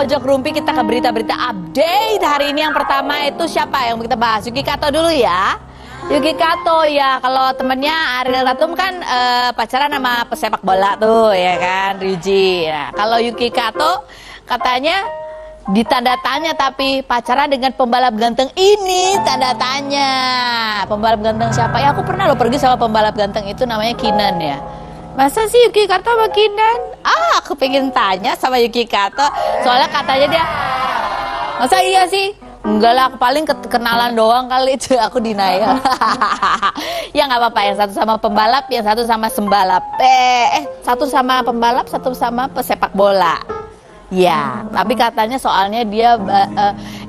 Pojok Rumpi kita ke berita-berita update. Hari ini yang pertama itu siapa yang kita bahas? Yuki Kato dulu ya. Yuki Kato ya, kalau temennya Ariel Tatum kan pacaran sama pesepak bola tuh ya kan, Ryuji. Nah, kalau Yuki Kato katanya ditanda tanya tapi pacaran dengan pembalap ganteng ini, tanda tanya. Pembalap ganteng siapa? Ya aku pernah loh pergi sama pembalap ganteng itu, namanya Kinan ya. Masa sih Yuki Kato sama Kinan? Aku pengen tanya sama Yuki Kato, soalnya katanya dia, masa iya sih? Enggak lah, aku paling kenalan doang kali itu, aku denial. Ya nggak apa-apa, yang satu sama pembalap, yang satu sama sembalap. Satu sama pembalap, satu sama pesepak bola. Ya, tapi katanya soalnya dia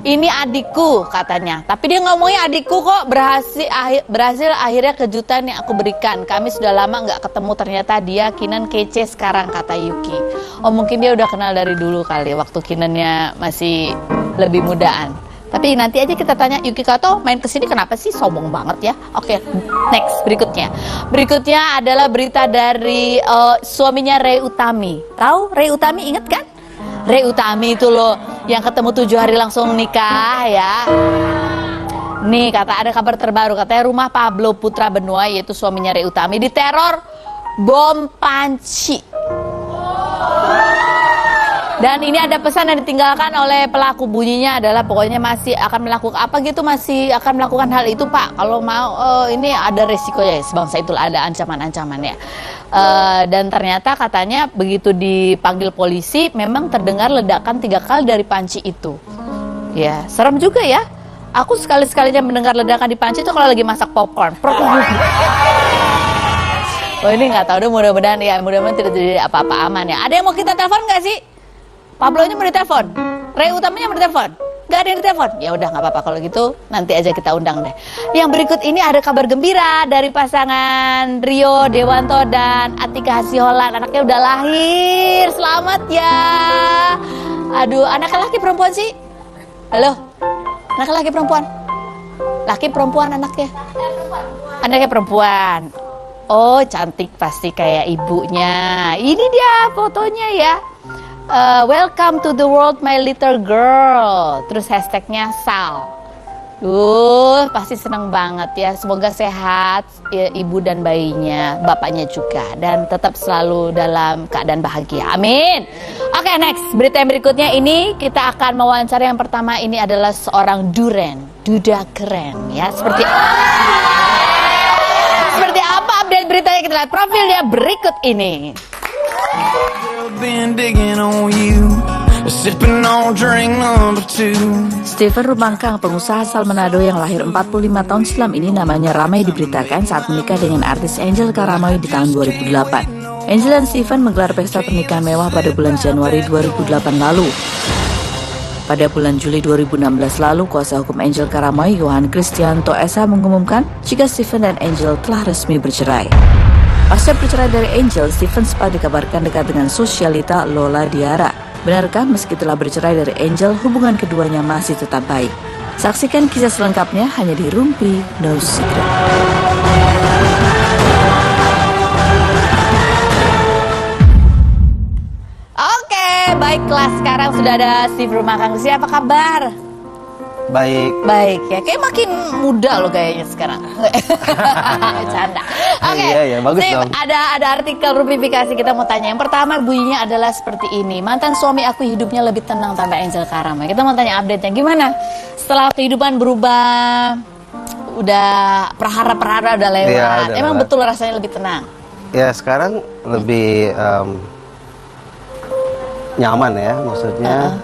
ini adikku katanya. Tapi dia ngomongnya adikku kok, berhasil akhirnya kejutan yang aku berikan. Kami sudah lama nggak ketemu, ternyata dia Kinan kece sekarang, kata Yuki. Oh mungkin dia udah kenal dari dulu kali, waktu Kinannya masih lebih mudaan. Tapi nanti aja kita tanya Yuki Kato main kesini kenapa sih, sombong banget ya. Oke, next berikutnya. Berikutnya adalah berita dari suaminya Rey Utami. Tahu Rey Utami, inget kan? Rey Utami itu loh yang ketemu 7 hari langsung nikah ya. Nih kata ada kabar terbaru, katanya rumah Pablo Putra Benua yaitu suaminya Rey Utami diteror bom panci. Dan ini ada pesan yang ditinggalkan oleh pelaku, bunyinya adalah pokoknya masih akan melakukan apa gitu, masih akan melakukan hal itu Pak. Kalau mau ini ada resikonya, sebangsa itulah, ada ancaman-ancaman ya. Dan ternyata katanya begitu dipanggil polisi memang terdengar ledakan 3 kali dari panci itu. Ya, serem juga ya. Aku sekali-sekalinya mendengar ledakan di panci itu kalau lagi masak popcorn. Oh ini nggak tahu deh, mudah-mudahan ya, mudah-mudahan tidak terjadi apa-apa, aman ya. Ada yang mau kita telepon nggak sih? Pablo-nya mau ditelepon, Rey Utamanya mau ditelepon, nggak ada yang ditelepon. Ya udah nggak apa-apa kalau gitu, nanti aja kita undang deh. Yang berikut ini ada kabar gembira dari pasangan Rio Dewanto dan Atika Hasiholan. Anaknya udah lahir, selamat ya. Aduh, anaknya laki perempuan sih? Halo, anaknya laki perempuan? Laki perempuan anaknya? Anaknya perempuan. Oh cantik pasti kayak ibunya. Ini dia fotonya ya. Welcome to the world my little girl. Terus hashtagnya Sal. Pasti senang banget ya. Semoga sehat ya, ibu dan bayinya, bapaknya juga, dan tetap selalu dalam keadaan bahagia. Amin. Oke, next berita yang berikutnya ini kita akan mewawancara. Yang pertama ini adalah seorang duda keren ya. Seperti apa update beritanya, kita lihat profilnya berikut ini. Steven Rumangkang, pengusaha asal Manado yang lahir 45 tahun silam ini namanya ramai diberitakan saat menikah dengan artis Angel Karamoy di tahun 2008. Angel dan Steven menggelar pesta pernikahan mewah pada bulan Januari 2008 lalu. Pada bulan Juli 2016 lalu, kuasa hukum Angel Karamoy, Yohan Kristianto Esa, mengumumkan jika Steven dan Angel telah resmi bercerai. Pasca bercerai dari Angel, Steven sempat dikabarkan dekat dengan sosialita Lola Diara. Benarkah meski telah bercerai dari Angel, hubungan keduanya masih tetap baik? Saksikan kisah selengkapnya hanya di Rumpi No Secret. Oke, baiklah, sekarang sudah ada Steve Rumangkang. Apa kabar? Baik ya, kayak makin muda loh kayaknya sekarang. Canda. Oke, iya, bagus dong. Ada artikel Rumpifikasi, kita mau tanya. Yang pertama bunyinya adalah seperti ini. Mantan suami aku hidupnya lebih tenang tanpa Angel Karamoy. Kita mau tanya update-nya gimana? Setelah kehidupan berubah, udah perhara udah lewat. Iya, udah Emang lewat. betul rasanya lebih tenang? Ya sekarang lebih nyaman ya, maksudnya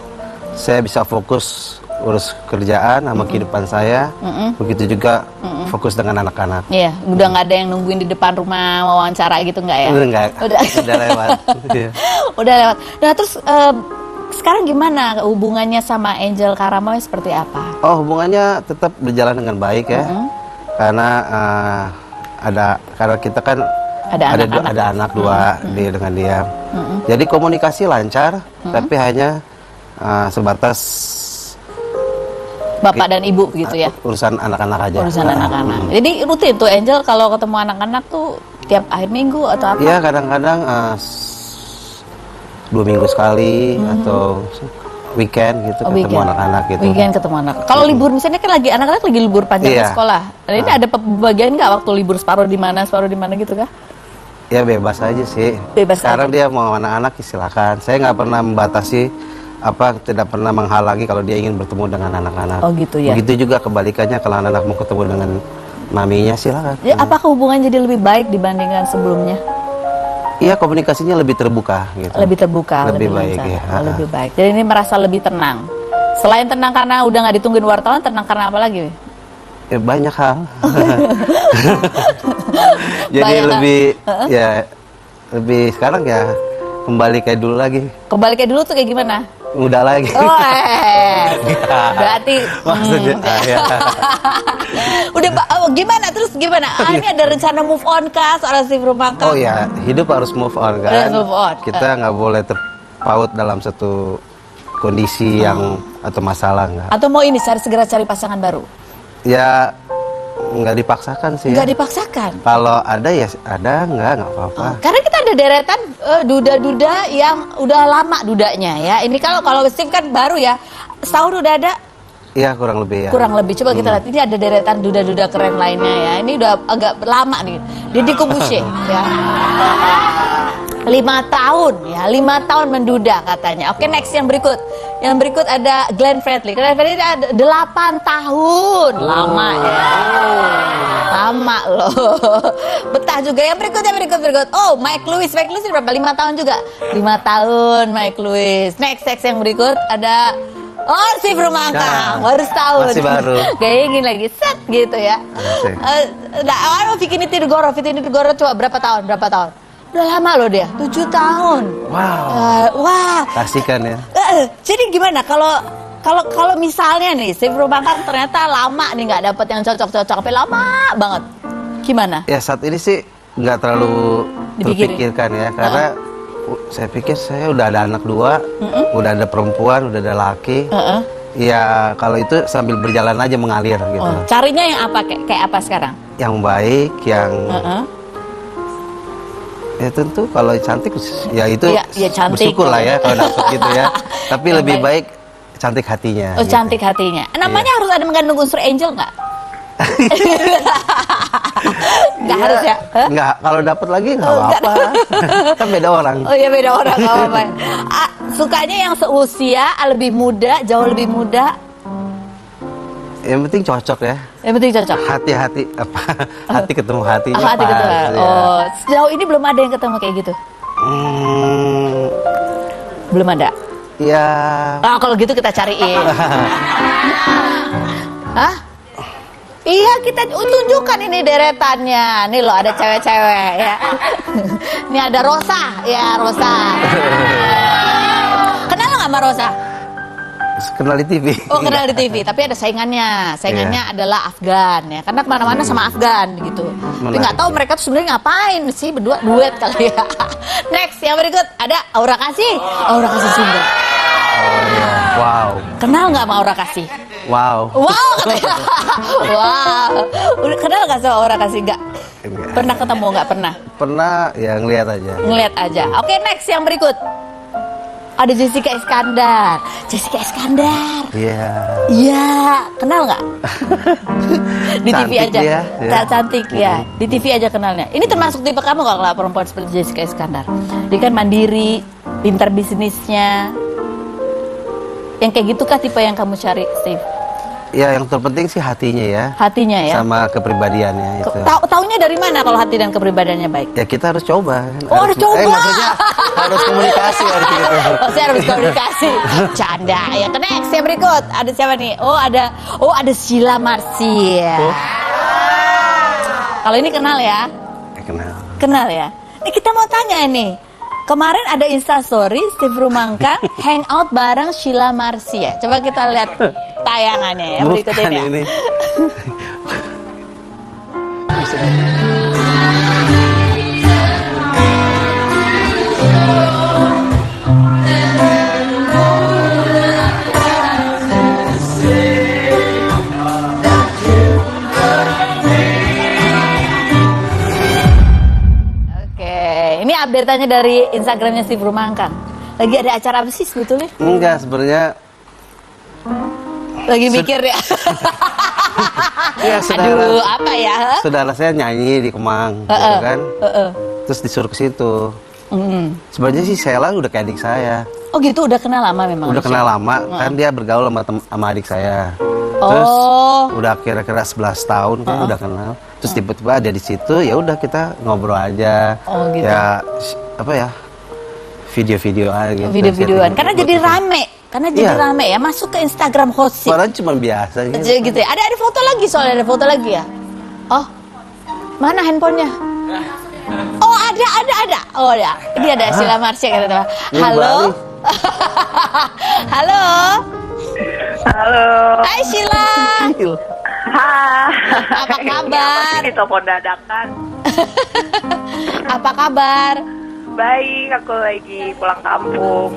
saya bisa fokus urus kerjaan sama kehidupan saya, begitu juga fokus dengan anak-anak. Iya, udah nggak ada yang nungguin di depan rumah wawancara gitu nggak ya? Udah lewat. Udah lewat. Nah terus sekarang gimana hubungannya sama Angel Karamoy, seperti apa? Oh, hubungannya tetap berjalan dengan baik ya, karena karena kita kan ada anak dua dengan dia. Jadi komunikasi lancar, tapi hanya sebatas bapak dan ibu begitu ya? Urusan anak-anak aja. Urusan anak-anak. Jadi rutin tuh Angel kalau ketemu anak-anak tuh tiap akhir minggu atau apa? Iya, kadang-kadang 2 minggu sekali atau weekend gitu ketemu anak-anak gitu. Weekend ketemu anak. Kalau libur misalnya kan lagi anak-anak lagi libur panjang Iya. sekolah. Nah, ini ada pembagian nggak waktu libur separuh di mana gitu kah? Ya bebas aja sih. Bebas Sekarang aja. dia mau anak-anak silakan. Saya nggak pernah membatasi tidak pernah menghalangi kalau dia ingin bertemu dengan anak-anak. Oh gitu ya. Begitu juga kebalikannya kalau anak-anak mau ketemu dengan maminya silakan. Ya, apakah hubungan jadi lebih baik dibandingkan sebelumnya? Iya komunikasinya lebih terbuka gitu. Lebih terbuka, Lebih baik, lancar. ya. Oh, lebih baik. Jadi ini merasa lebih tenang. Selain tenang karena udah nggak ditungguin wartawan, tenang karena apa lagi? Ya, banyak hal. Jadi Banyak hal. lebih sekarang ya kembali kayak dulu lagi. Kembali kayak dulu tuh kayak gimana? Muda lagi. Oh, berarti Maksudnya ya. udah gimana terus gimana? Ini ada rencana move on kah soal Steve Rumangka? Oh ya, hidup harus move on kan. Harus move on. Kita nggak boleh terpaut dalam satu kondisi yang atau masalah nggak. Atau mau ini segera cari pasangan baru? Ya nggak dipaksakan sih. Nggak Ya. dipaksakan. Kalau ada ya ada, nggak apa-apa. Karena kita ada deretan duda-duda yang udah lama dudanya ya. Ini kalau Steve kan baru ya, setahun udah ada. Iya kurang lebih ya. Kurang lebih. Coba kita lihat. Ini ada deretan duda-duda keren lainnya ya. Ini udah agak lama nih. Deddy Corbuzier ya. 5 tahun ya. 5 tahun menduda katanya. Oke, next yang berikut. Yang berikut ada Glenn Fredly. Glenn Fredly ada 8 tahun. Lama ya. Lama loh. Betah juga. Yang berikut. Oh, Mike Lewis. Mike Lewis berapa? 5 tahun juga. 5 tahun Mike Lewis. Next yang berikut ada Steve Rumangka. Nah, Baru setahun. masih baru. Kayaknya gini lagi set gitu ya. Vicky Nitinegoro coba berapa tahun? Udah lama loh dia, 7 tahun. Wow. Wah. Kasihkan ya. Jadi gimana kalau misalnya nih Steve Rumangka ternyata lama nih nggak dapet yang cocok tapi lama banget. Gimana? Ya saat ini sih nggak terlalu Dipikirin. terpikirkan ya karena saya pikir saya udah ada anak 2, udah ada perempuan, udah ada laki. Ya kalau itu sambil berjalan aja mengalir gitu. Oh, carinya yang apa kayak apa sekarang? Yang baik, yang ya tentu kalau cantik ya itu Ya, cantik. bersyukur lah ya kalau dapet gitu ya. Tapi Yang lebih baik. baik cantik hatinya. Oh, gitu. cantik hatinya. Namanya harus ada mengandung unsur angel nggak? Nggak harus ya? Hah? Nggak, kalau dapat lagi nggak Oh, nggak. apa-apa. Kan beda orang. Oh iya, beda orang, nggak apa-apa. Sukanya yang seusia, lebih muda, jauh lebih muda. Yang penting cocok ya. Yang penting cocok. Hati-hati hati ketemu hatinya Hati ketemu. pas, ya. Oh, sejauh ini belum ada yang ketemu kayak gitu. Belum ada. Ya Oh, kalau gitu kita cariin. Hah? Iya, kita tunjukkan ini deretannya. Nih loh, ada cewek-cewek ya. Ini ada Rosa, ya Rosa. Kenal nggak sama Rosa? kenal di TV. Oh, kenal di TV, tapi ada saingannya. Saingannya adalah Afgan ya. Karena kemana-mana sama Afgan gitu. Tapi nggak tahu mereka tuh sebenarnya ngapain sih, berdua duet kali ya. Next, yang berikut ada Aura Kasih. Aura Kasih Sumber. Oh, iya. Wow. Kenal nggak sama Aura Kasih? Wow. Wow, katanya. Wow. Udah kenal nggak sama Aura Kasih? Nggak? Enggak. Pernah ketemu nggak? Pernah. Pernah ya ngeliat aja. Ngeliat aja. Oke, next yang berikut. Ada Jessica Iskandar. Jessica Iskandar. Iya. Iya, kenal nggak? Di TV Cantik aja. dia, ya. Cantik ya. Di TV aja kenalnya. Ini termasuk tipe kamu nggak kalau perempuan seperti Jessica Iskandar? Dia kan mandiri, pintar bisnisnya. Yang kayak gitu kah tipe yang kamu cari, Steve? Ya yang terpenting sih hatinya ya. Hatinya ya. Sama kepribadiannya itu. Taunya dari mana kalau hati dan kepribadiannya baik? Ya kita harus coba. Oh, harus coba. Maksudnya harus komunikasi harus gitu. Oh, saya harus komunikasi. Canda. Ya, next yang berikut. Ada siapa nih? Oh, ada Sheila Marcy. Oh. Kalau ini kenal ya? Kenal. Kenal ya? Kita mau tanya ini. Kemarin ada Instastory Steve Rumangka hangout bareng Sheila Marcy ya. Coba kita lihat tayangannya ya berikut Bukan ini. Ya. ini. Oke, ini update-nya dari Instagramnya Steve Rumangka. Lagi ada acara apa sih sebetulnya? Enggak, sebenarnya Lagi mikir ya. ya Aduh, apa ya? saudara saya nyanyi di Kemang, gitu kan. Terus disuruh ke situ. Sebenarnya sih Sheila udah kayak adik saya. Oh gitu, udah kenal lama memang. Udah kenal lama, kan dia bergaul sama adik saya. Terus udah kira-kira 11 tahun kan udah kenal. Terus tiba-tiba ada di situ, ya udah kita ngobrol aja. Oh gitu. Ya apa ya? Video-video aja gitu. Video-videoan. Karena jadi rame. Karena jadi Iya. rame ya, masuk ke Instagram Hosip. Padahal cuma biasa gitu. Gitu ya. Ada foto lagi, soalnya ada foto lagi ya. Oh, mana handphonenya? Oh ada. Oh ya, ini ada Sheila Marsha kata teman. Ini Halo. Bali. Halo. Halo. Hai Sheila. Hai. Apa kabar? Ini telepon dadakan. Apa kabar? Baik, aku lagi pulang kampung.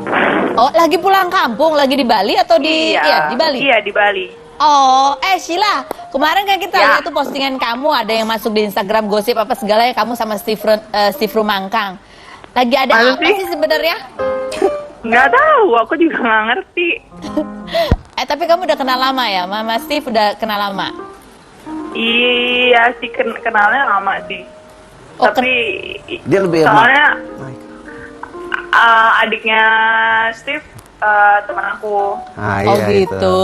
Oh, lagi pulang kampung, lagi di Bali atau di di Bali? Iya, di Bali. Oh, Sheila, kemarin kan kita Ya. lihat tuh postingan kamu ada yang masuk di Instagram gosip apa segala ya kamu sama Steve Rumangkang. Lagi ada Masa apa sih? sih sebenarnya? Nggak tahu, aku juga nggak ngerti. Tapi kamu udah kenal lama ya, Mama Steve udah kenal lama. Iya sih, kenalnya lama sih. Oh, Tapi Dia lebih soalnya adiknya Steve teman aku. Ah, Oh iya, gitu. itu.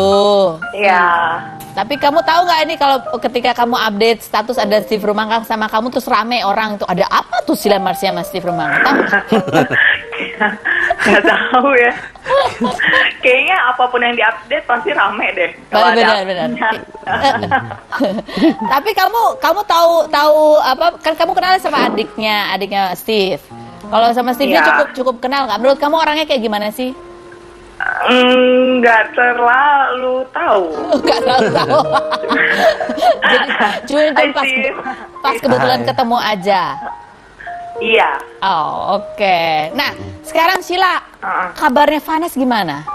Iya. Tapi kamu tahu nggak ini kalau ketika kamu update status ada Steve Rumangkang sama kamu terus rame orang tuh ada apa tuh Sheila Marsha sama Steve Rumangkang? Tahu nggak? Nggak tahu ya. Kayaknya apapun yang diupdate pasti rame deh. Kalau ada Benar. update-nya. Tapi kamu tahu apa kan kamu kenal sama adiknya Steve. Kalau sama Steve Iya. cukup kenal nggak? Menurut kamu orangnya kayak gimana sih? Nggak terlalu tahu. Nggak tahu. Jadi cuma pas kebetulan ketemu aja. Iya. Oh oke. Nah sekarang Sheila kabarnya Vanes gimana?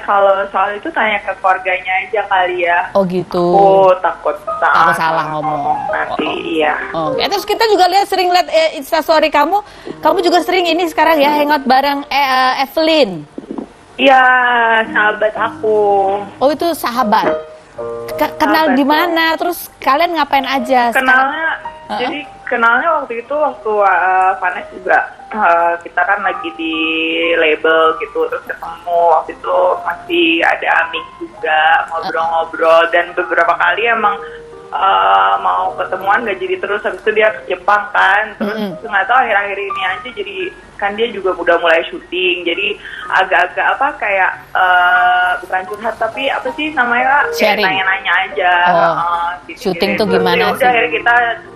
Kalau soal itu tanya ke keluarganya aja kali ya. Oh gitu. Aku takut salah ngomong. Nanti iya. Oke, terus kita juga sering lihat Instastory kamu juga sering ini sekarang ya hangout bareng Evelyn. Iya, sahabat aku. Oh itu sahabat. Kenal Sahabat. di mana? Terus kalian ngapain aja? Kenalnya, jadi kenalnya waktu itu Vanes juga kita kan lagi di label gitu, terus ketemu waktu itu masih ada Aming juga ngobrol-ngobrol dan beberapa kali emang mau ketemuan gak jadi terus. Habis itu dia ke Jepang kan, terus nggak tahu akhir-akhir ini aja jadi kan dia juga udah mulai syuting, jadi agak-agak apa kayak bukan curhat tapi apa sih namanya kayak Sharing. nanya-nanya aja. Syuting tuh Terus gimana ya sih? udah akhirnya kita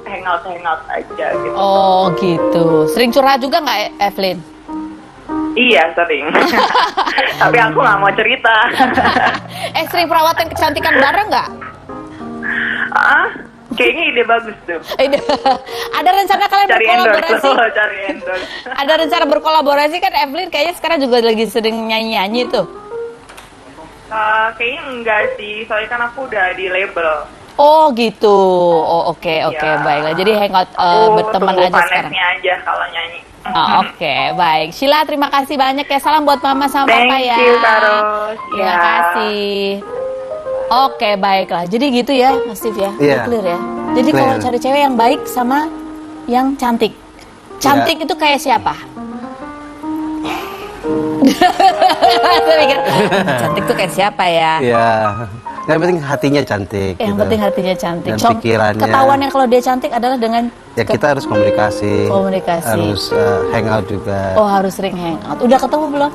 hangout aja gitu. Oh gitu. Sering curhat juga nggak Evelyn? Iya sering. Tapi aku nggak mau cerita. Sering perawatan kecantikan bareng nggak? Kayaknya ide bagus tuh. Ada rencana kalian Cari endorse, berkolaborasi? cari endorse. Ada rencana berkolaborasi kan Evelyn kayaknya sekarang juga lagi sering nyanyi-nyanyi tuh. Kayaknya enggak sih, soalnya kan aku udah di label. Oh gitu. Oh oke Ya. baiklah. Jadi hangout berteman tunggu aja sekarang. Vanesnya aja kalau nyanyi. Oh, oke baik. Sheila terima kasih banyak ya. Salam buat mama sama Thank papa ya. you, Karos. Terima Ya. kasih. Oke baiklah. Jadi gitu ya Mas Steve ya. Iya. Clear ya. Jadi Clear. kalau cari cewek yang baik sama yang cantik. Cantik itu kayak siapa? Saya mikir, cantik tuh kayak siapa ya? Iya. Yang penting hatinya cantik. Yang gitu. penting hatinya cantik. Dan pikirannya. Ketahuannya kalau dia cantik adalah dengan Ya kita harus komunikasi. Komunikasi. Harus hangout juga. Oh harus sering hangout. Udah ketemu belum?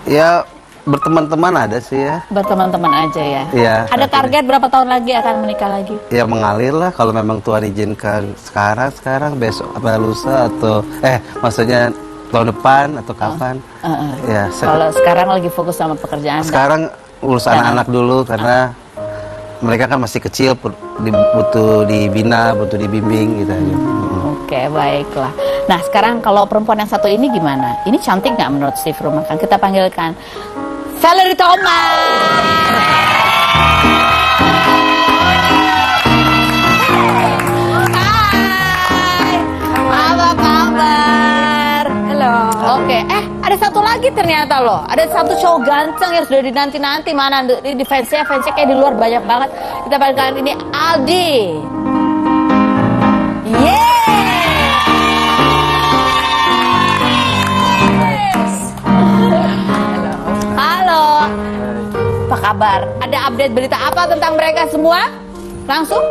Ya berteman-teman ada sih ya. Berteman-teman aja ya. Iya. Ada target berapa tahun lagi akan menikah lagi? Ya mengalir lah kalau memang Tuhan izinkan sekarang besok apa lusa atau maksudnya tahun depan atau kapan. Ya Kalau sekarang lagi fokus sama pekerjaan. sekarang urus anak-anak dulu karena mereka kan masih kecil, butuh dibina, butuh dibimbing gitu aja. Oke, baiklah. Nah, sekarang kalau perempuan yang satu ini gimana? Ini cantik nggak menurut Steve Rumangkang? Kita panggilkan Valerie Thomas. Hai, apa kabar? Ada satu lagi ternyata loh. Ada satu cowok ganteng yang sudah dinanti-nanti. Mana di fansnya kayak di luar banyak banget. Kita balikan ini Aldi. Halo. Apa kabar? Ada update berita apa tentang mereka semua? Langsung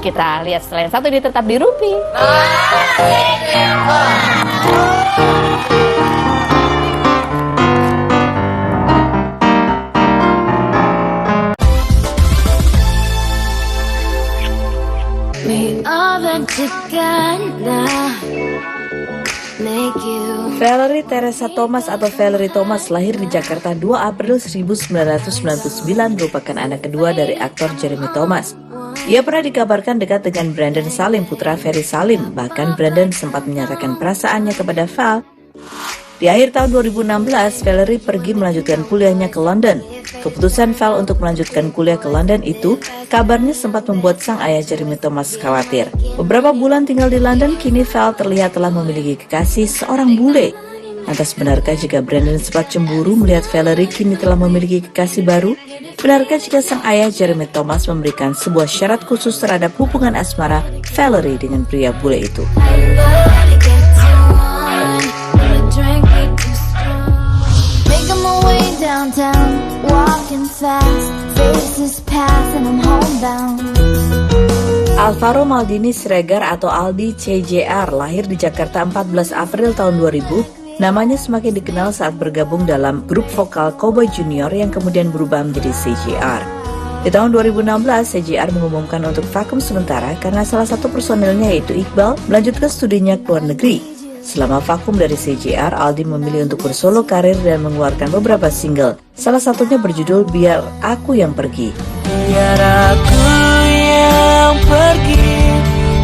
kita lihat setelah yang satu ini tetap di Rupi. Valerie Teresa Thomas atau Valerie Thomas lahir di Jakarta 2 April 1999, merupakan anak kedua dari aktor Jeremy Thomas. Ia pernah dikabarkan dekat dengan Brandon Salim, putra Ferry Salim. Bahkan Brandon sempat menyatakan perasaannya kepada Val. Di akhir tahun 2016, Valerie pergi melanjutkan kuliahnya ke London. Keputusan Val untuk melanjutkan kuliah ke London itu kabarnya sempat membuat sang ayah Jeremy Thomas khawatir. Beberapa bulan tinggal di London, kini Val terlihat telah memiliki kekasih seorang bule. Lantas benarkah jika Brandon sempat cemburu melihat Valerie kini telah memiliki kekasih baru? Benarkah jika sang ayah Jeremy Thomas memberikan sebuah syarat khusus terhadap hubungan asmara Valerie dengan pria bule itu? Alvaro Maldini Siregar atau Aldi CJR lahir di Jakarta 14 April tahun 2000. Namanya semakin dikenal saat bergabung dalam grup vokal Cowboy Junior yang kemudian berubah menjadi CJR. Di tahun 2016, CJR mengumumkan untuk vakum sementara karena salah satu personilnya yaitu Iqbal melanjutkan studinya ke luar negeri. Selama vakum dari CJR, Aldi memilih untuk bersolo karir dan mengeluarkan beberapa single. Salah satunya berjudul Biar Aku Yang Pergi. Biar aku yang pergi,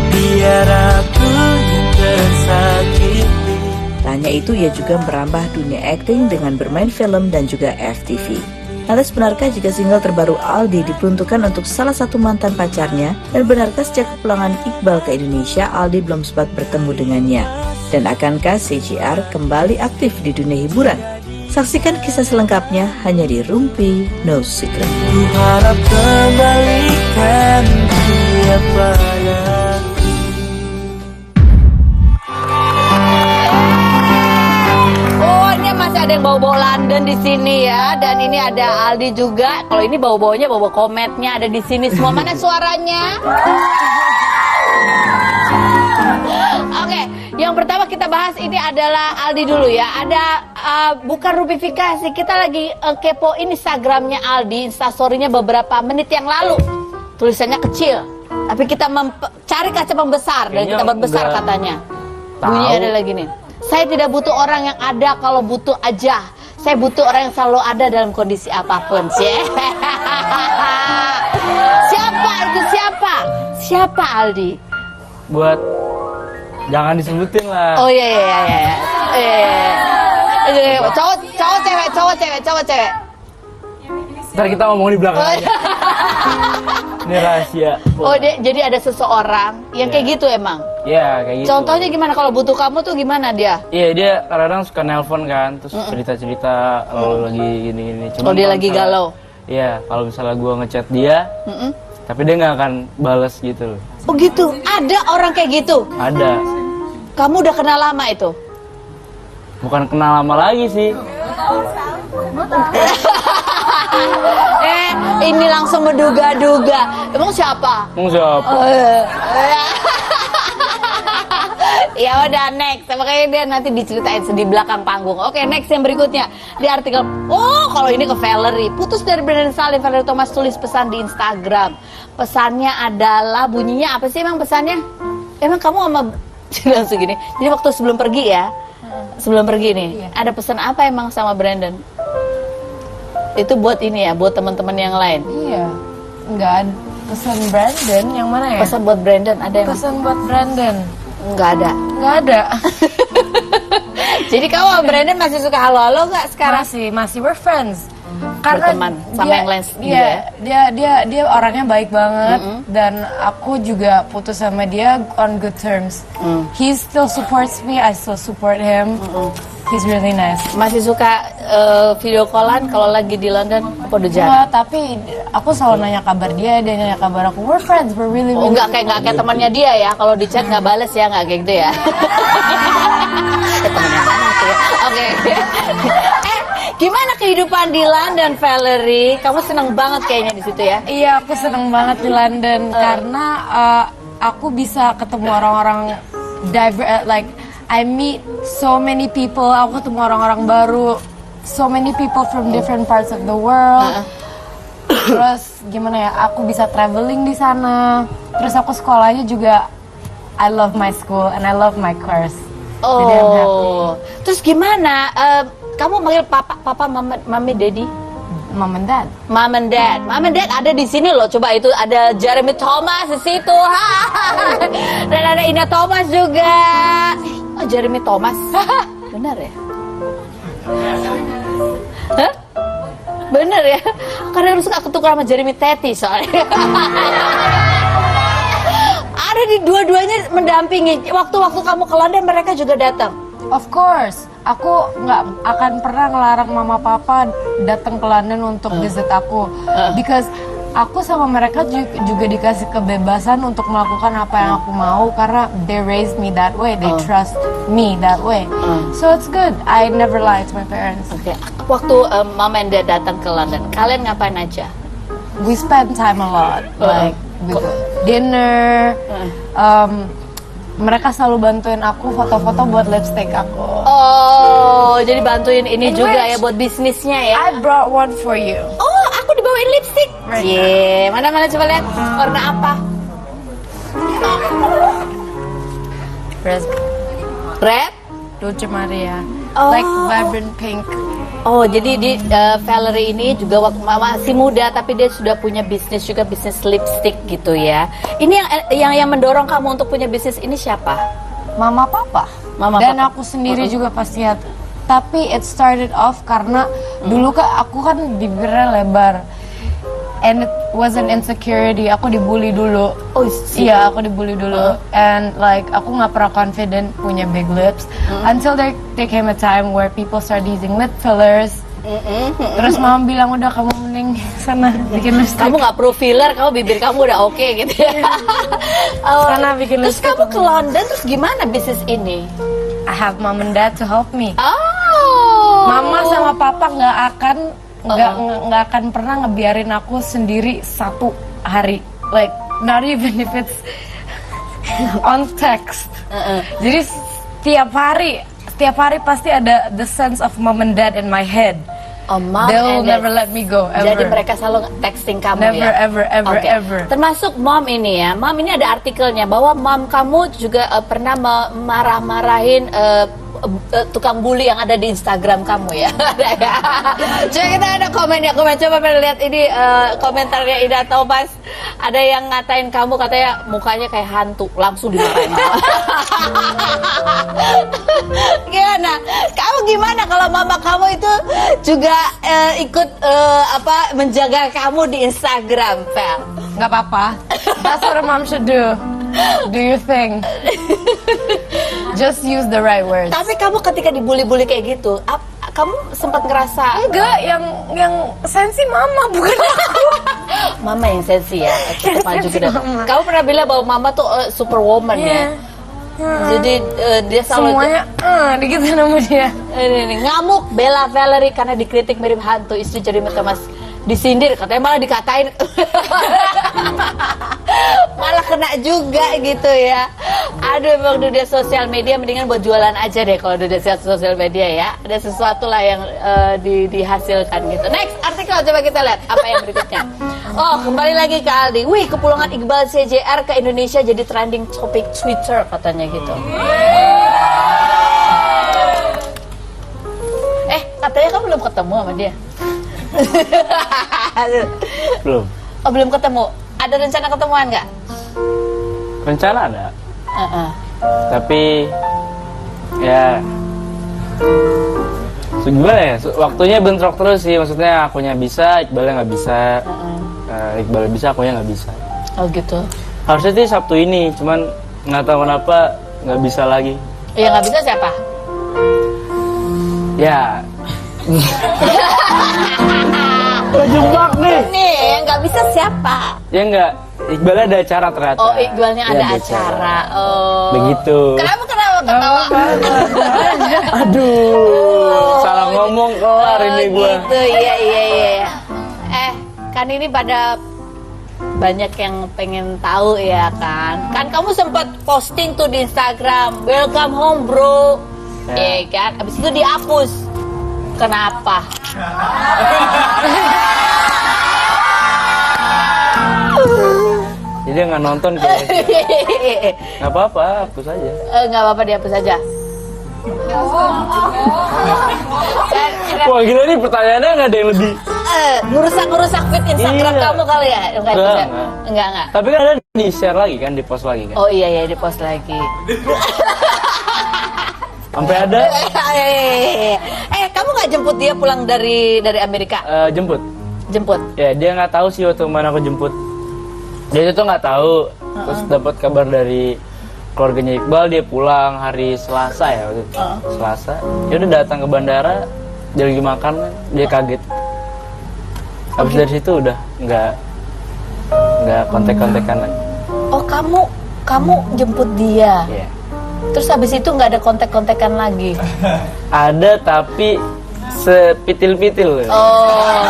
biar aku yang tersakiti. Tak hanya itu, ia juga merambah dunia akting dengan bermain film dan juga FTV. Lantas benarkah jika single terbaru Aldi diperuntukkan untuk salah satu mantan pacarnya? Dan benarkah sejak kepulangan Iqbal ke Indonesia, Aldi belum sempat bertemu dengannya? Dan akankah CJR kembali aktif di dunia hiburan? Saksikan kisah selengkapnya hanya di Rumpi No Secret. Harap kembalikan dia padaku. Oh, ini masih ada yang bau-bau London di sini ya, dan ini ada Aldi juga. Kalau ini bau-baunya bau-bau kometnya ada di sini semua. Mana suaranya? Oke, yang pertama kita bahas ini adalah Aldi dulu ya. Ada bukan rupifikasi, kita lagi kepoin Instagramnya Aldi, instastorynya beberapa menit yang lalu. Tulisannya kecil, tapi kita cari kaca pembesar dan kita berbesar katanya. Bunyinya ada lagi nih. Saya tidak butuh orang yang ada kalau butuh aja. Saya butuh orang yang selalu ada dalam kondisi apapun. Siapa itu siapa? Siapa Aldi? Buat jangan disebutin lah. Oh iya. Cowok cewek. Ntar kita ngomong di belakang aja. Ini rahasia. Oh, jadi ada seseorang yang kayak gitu emang? Iya, kayak gitu. Contohnya gimana kalau butuh kamu tuh gimana dia? Iya, dia kadang-kadang suka nelpon kan, terus cerita-cerita lagi gini-gini. Oh, dia lagi galau? Iya, kalau misalnya gue ngechat dia, tapi dia nggak akan bales gitu loh. Oh gitu? Ada orang kayak gitu? Ada. Kamu udah kenal lama itu? Bukan kenal lama lagi sih. Ini langsung menduga-duga. Emang siapa? Ya udah, next. Makanya dia nanti diceritain di belakang panggung. Oke, next yang berikutnya. Di artikel, oh kalau ini ke Valerie. Putus dari Brandon Salim, Valerie Thomas tulis pesan di Instagram. Pesannya adalah, bunyinya apa sih emang pesannya? Emang kamu sama langsung gini. Jadi waktu sebelum pergi ya, sebelum pergi nih, ada pesan apa emang sama Brandon? Itu buat ini ya, buat teman-teman yang lain. Iya, nggak ada pesan Brandon yang mana ya? Pesan buat Brandon ada yang? Pesan buat Brandon nggak ada. Nggak ada. Jadi kamu sama Brandon masih suka halo-halo nggak sekarang? Masih we're friends. Karena berteman sama yang lain juga ya? Dia orangnya baik banget dan aku juga putus sama dia on good terms. He still supports me, I still support him. He's really nice. Masih suka video callan kalau lagi di London? Apa udah jarang? Enggak, tapi aku selalu nanya kabar dia nanya kabar aku. We're friends, we're really Oh, nggak kayak temannya dia ya. Kalau di chat nggak bales ya, nggak kayak gitu ya. Temen yang mana tuh ya? Oke. Gimana kehidupan di London, Valerie? Kamu seneng banget kayaknya di situ ya? Iya, aku seneng banget di London karena aku bisa ketemu orang-orang like I meet so many people. Aku ketemu orang-orang baru, so many people from different parts of the world. Terus gimana ya? Aku bisa traveling di sana. Terus aku sekolahnya juga. I love my school and I love my course. Jadi I'm happy. Terus gimana? Kamu manggil papa, mami, daddy? Mom and dad. Mom and dad. Mom and dad ada di sini loh. Coba itu ada Jeremy Thomas di situ. Dan ada Ina Thomas juga. Oh, Jeremy Thomas. Benar ya? Hah? Bener ya? Karena harus suka ketukar sama Jeremy Teti soalnya. Ada di dua-duanya mendampingi. Waktu-waktu kamu ke London mereka juga datang. Of course, aku nggak akan pernah ngelarang mama papa datang ke London untuk visit aku, because aku sama mereka juga dikasih kebebasan untuk melakukan apa yang aku mau karena they raised me that way, they trust me that way, so it's good. I never lied to my parents. Oke. Waktu mama and dad datang ke London, kalian ngapain aja? We spend time a lot, like with dinner. Mereka selalu bantuin aku foto-foto buat lipstick aku. Oh, jadi bantuin ini In juga which ya buat bisnisnya ya? I brought one for you. Oh, aku dibawain lipstick. Right. Yeah, mana coba lihat warna apa? Red? Dolce Maria, Oh. like vibrant pink. Oh, jadi di Valerie ini juga waktu masih muda tapi dia sudah punya bisnis juga, bisnis lipstick gitu ya. Ini yang mendorong kamu untuk punya bisnis ini siapa? Mama papa. Mama, Dan papa. aku sendiri juga pasti ya. Tapi it started off karena dulu aku kan bibirnya lebar. And it was an insecurity. Aku dibully dulu. Oh, Iya, aku dibully dulu. And like aku nggak pernah confident punya big lips until there came a time where people started using lip fillers. Terus mama bilang udah kamu mending sana bikin lipstick. Kamu nggak perlu filler, kamu bibir kamu udah oke gitu ya. Sana bikin Terus lipstick. kamu ke London, terus gimana bisnis ini? I have mom and dad to help me. Oh. Mama sama papa nggak akan pernah ngebiarin aku sendiri satu hari, like not even if it's on text. Jadi setiap hari pasti ada the sense of mom and dad in my head. Oh, mom They'll and dad. never let me go ever. Jadi mereka selalu texting kamu Never, ya? ever, Oke. ever. Termasuk mom ini ya. Mom ini ada artikelnya bahwa mom kamu juga pernah marah-marahin tukang bully yang ada di Instagram kamu ya. Ada ya. Coba kita ada komennya. Coba lihat ini komentarnya Ida Thomas. Ada yang ngatain kamu katanya mukanya kayak hantu, langsung dimarahin. Gimana? Kamu gimana kalau mama kamu itu juga ikut menjaga kamu di Instagram, Vel? Nggak apa-apa. That's what a mom should do. Do your thing. Just use the right words. Tapi kamu ketika dibully-bully kayak gitu, kamu sempat ngerasa Enggak, yang sensi mama bukan aku. mama yang sensi ya? Cukup maju Sensi gitu. mama. Kamu pernah bilang bahwa mama tuh superwoman ya? Jadi dia selalu Semuanya digituin sama dia. ini ngamuk bela Valerie karena dikritik mirip hantu. Istri Jeremy Thomas disindir, katanya malah dikatain. Malah kena juga gitu ya. Aduh, emang dunia sosial media mendingan buat jualan aja deh kalau dunia sosial media ya. Ada sesuatu lah yang dihasilkan gitu. Next artikel, coba kita lihat apa yang berikutnya. Oh, kembali lagi ke Aldi. Wih, kepulangan Iqbal CJR ke Indonesia jadi trending topik Twitter katanya gitu. Katanya kamu belum ketemu sama dia. Belum. Oh, belum ketemu. Ada rencana ketemuan nggak? Rencana ada. Tapi ya gimana ya? Waktunya bentrok terus sih. Maksudnya akunya bisa, Iqbalnya nggak bisa. Iqbal bisa, akunya nggak bisa. Oh gitu. Harusnya sih Sabtu ini, cuman nggak tahu kenapa nggak bisa lagi. Ya nggak bisa siapa? Ya. Kejebak nih. Nih, yang nggak bisa siapa? Ya enggak, Iqbal ada acara ternyata. Oh, Iqbalnya Ya, ada acara. Oh. Begitu. Kenapa ketawa? Aduh, salah ngomong kelar ini gua. Gitu, iya. Kan ini pada banyak yang pengen tahu ya kan. Kan kamu sempat posting tuh di Instagram, welcome home bro. Ya. Kan, abis itu dihapus. Kenapa? Jadi nggak nonton kayaknya. Nggak apa-apa, hapus aja. Nggak apa-apa dihapus aja. Wah gila nih pertanyaannya nggak ada yang lebih. Ngerusak feed Instagram Iya. kamu kali ya? Enggak. Tapi kan ada di share lagi kan, di post lagi kan. Oh iya di post lagi. Sampai ada Kamu nggak jemput dia pulang dari Amerika? jemput. Jemput. Ya dia nggak tahu sih waktu mana aku jemput. Dia itu nggak tahu. Terus dapat kabar dari keluarganya Iqbal, dia pulang hari Selasa ya waktu itu. Selasa. Dia udah datang ke bandara, dia lagi makan, dia kaget. Habis dari situ udah nggak kontek-kontekan lagi. Oh kamu jemput dia. Iya. Terus habis itu nggak ada kontek-kontekan lagi. Ada tapi sepitil-pitil. Oh,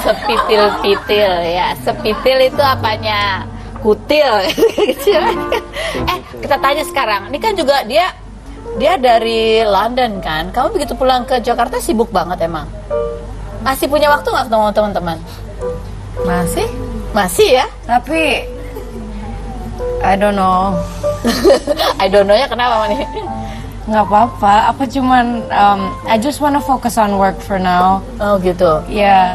sepitil-pitil ya. Sepitil itu apanya? Kutil. Kita tanya sekarang. Ini kan juga dia dari London kan. Kamu begitu pulang ke Jakarta sibuk banget emang. Masih punya waktu nggak ketemu teman-teman? Masih ya? Tapi I don't know. I don't know-nya kenapa nih? Nggak apa-apa. Aku cuman I just wanna focus on work for now. Oh gitu. Yeah,